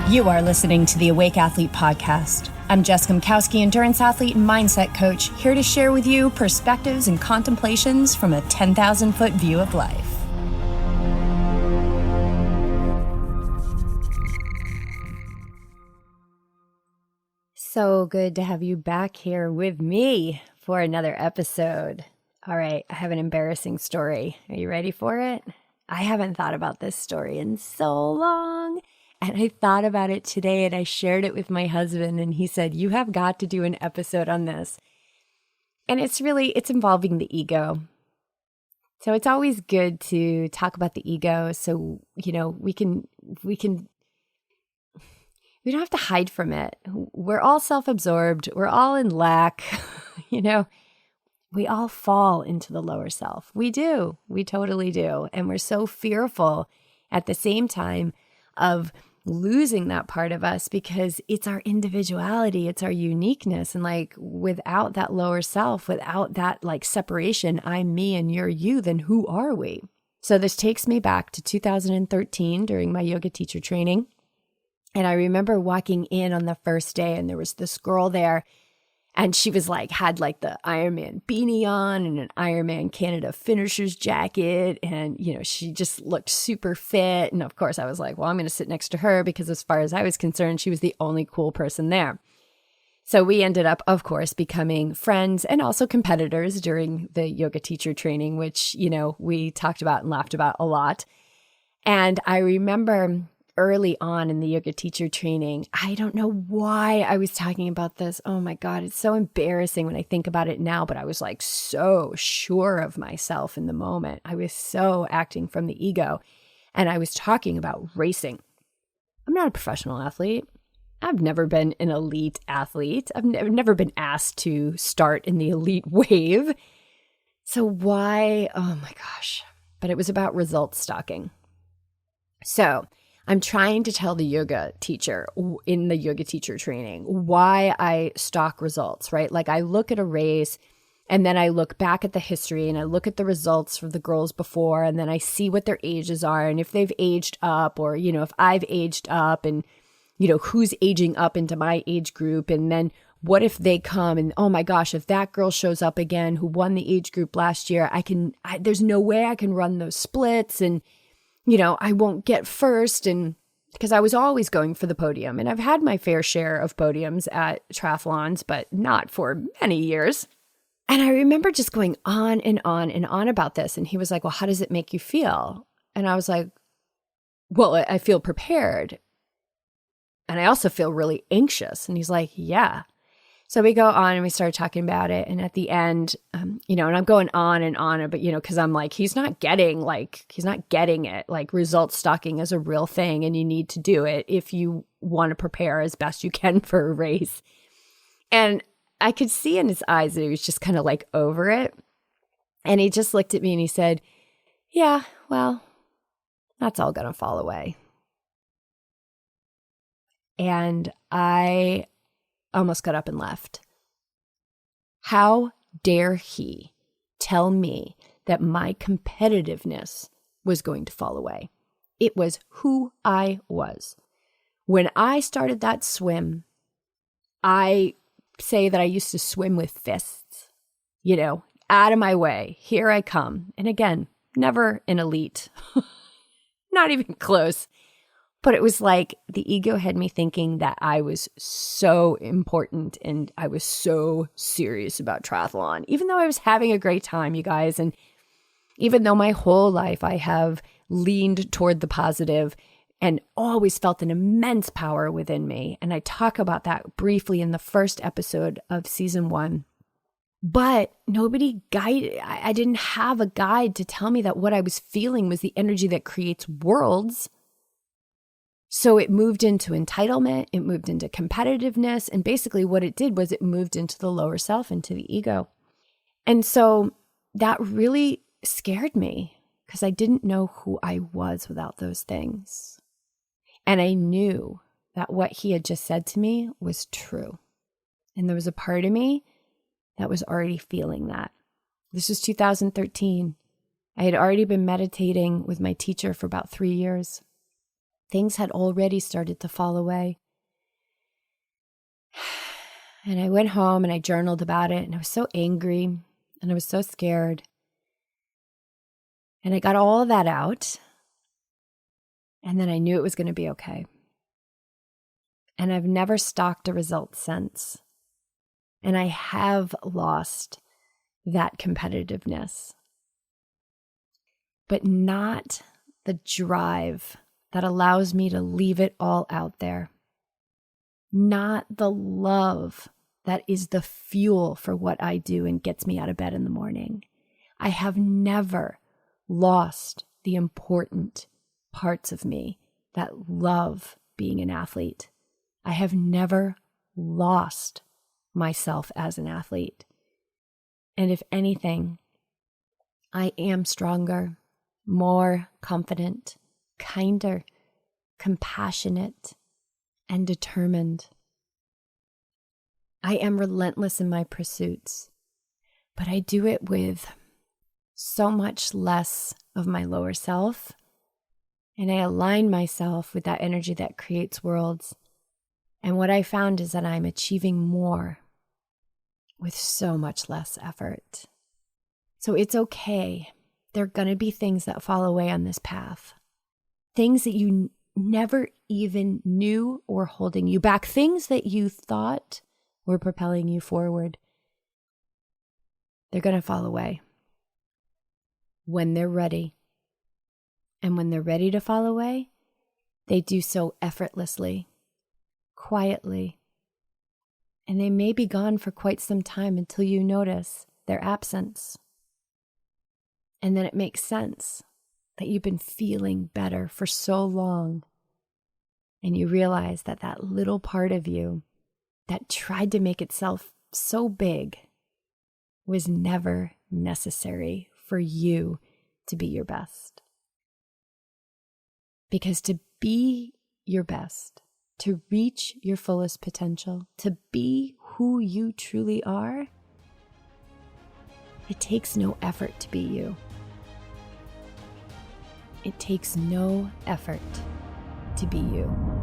You are listening to the Awake Athlete Podcast. I'm Jessica Mikowski, endurance athlete and mindset coach, here to share with you perspectives and contemplations from a 10,000-foot view of life. So good to have you back here with me for another episode. All right, I have an embarrassing story. Are you ready for it? I haven't thought about this story in so long. And I thought about it today and I shared it with my husband and he said, you have got to do an episode on this. And it's involving the ego. So it's always good to talk about the ego so, we don't have to hide from it. We're all self-absorbed. We're all in lack. We all fall into the lower self. We do. We totally do. And we're so fearful at the same time of losing that part of us because it's our individuality, it's our uniqueness. And without that lower self, without that separation, I'm me and you're you, then who are we? So this takes me back to 2013 during my yoga teacher training. And I remember walking in on the first day and there was this girl there and she was had the Ironman beanie on and an Ironman Canada finisher's jacket. And, she just looked super fit. And of course I was like, well, I'm going to sit next to her because as far as I was concerned, she was the only cool person there. So we ended up, of course, becoming friends and also competitors during the yoga teacher training, which, we talked about and laughed about a lot. And I remember early on in the yoga teacher training, I don't know why I was talking about this. Oh my God, it's so embarrassing when I think about it now, but I was so sure of myself in the moment. I was so acting from the ego and I was talking about racing. I'm not a professional athlete. I've never been an elite athlete. I've never been asked to start in the elite wave. So why? Oh my gosh. But it was about result stalking. So I'm trying to tell the yoga teacher in the yoga teacher training why I stalk results, right? I look at a race and then I look back at the history and I look at the results for the girls before and then I see what their ages are and if they've aged up or, if I've aged up and, who's aging up into my age group. And then what if they come and, oh my gosh, if that girl shows up again who won the age group last year, there's no way I can run those splits and I won't get first. And because I was always going for the podium and I've had my fair share of podiums at triathlons, but not for many years. And I remember just going on and on and on about this. And he was like, well, how does it make you feel? And I was like, well, I feel prepared. And I also feel really anxious. And he's like, yeah. So we go on and we started talking about it. And at the end, and I'm going on, but, because I'm he's not getting it. Result stalking is a real thing and you need to do it if you want to prepare as best you can for a race. And I could see in his eyes that he was just kind of over it. And he just looked at me and he said, yeah, well, that's all going to fall away. And I almost got up and left. How dare he tell me that my competitiveness was going to fall away? It was who I was. When I started that swim, I say that I used to swim with fists, out of my way. Here I come. And again, never an elite, not even close. But it was the ego had me thinking that I was so important and I was so serious about triathlon, even though I was having a great time, you guys. And even though my whole life I have leaned toward the positive and always felt an immense power within me. And I talk about that briefly in the first episode of season 1. But nobody guided, I didn't have a guide to tell me that what I was feeling was the energy that creates worlds. So it moved into entitlement, it moved into competitiveness, and basically what it did was it moved into the lower self, into the ego. And so that really scared me because I didn't know who I was without those things. And I knew that what he had just said to me was true. And there was a part of me that was already feeling that. This was 2013. I had already been meditating with my teacher for about 3 years. Things had already started to fall away. And I went home and I journaled about it, and I was so angry and I was so scared. And I got all of that out, and then I knew it was going to be okay. And I've never stalked a result since. And I have lost that competitiveness, but not the drive that allows me to leave it all out there. Not the love that is the fuel for what I do and gets me out of bed in the morning. I have never lost the important parts of me that love being an athlete. I have never lost myself as an athlete. And if anything, I am stronger, more confident, kinder, compassionate, and determined. I am relentless in my pursuits, but I do it with so much less of my lower self, and I align myself with that energy that creates worlds. And what I found is that I'm achieving more with so much less effort. So it's okay. There are going to be things that fall away on this path. Things that you never even knew were holding you back. Things that you thought were propelling you forward. They're going to fall away when they're ready. And when they're ready to fall away, they do so effortlessly, quietly. And they may be gone for quite some time until you notice their absence. And then it makes sense that you've been feeling better for so long. And you realize that that little part of you that tried to make itself so big was never necessary for you to be your best. Because to be your best, to reach your fullest potential, to be who you truly are, it takes no effort to be you. It takes no effort to be you.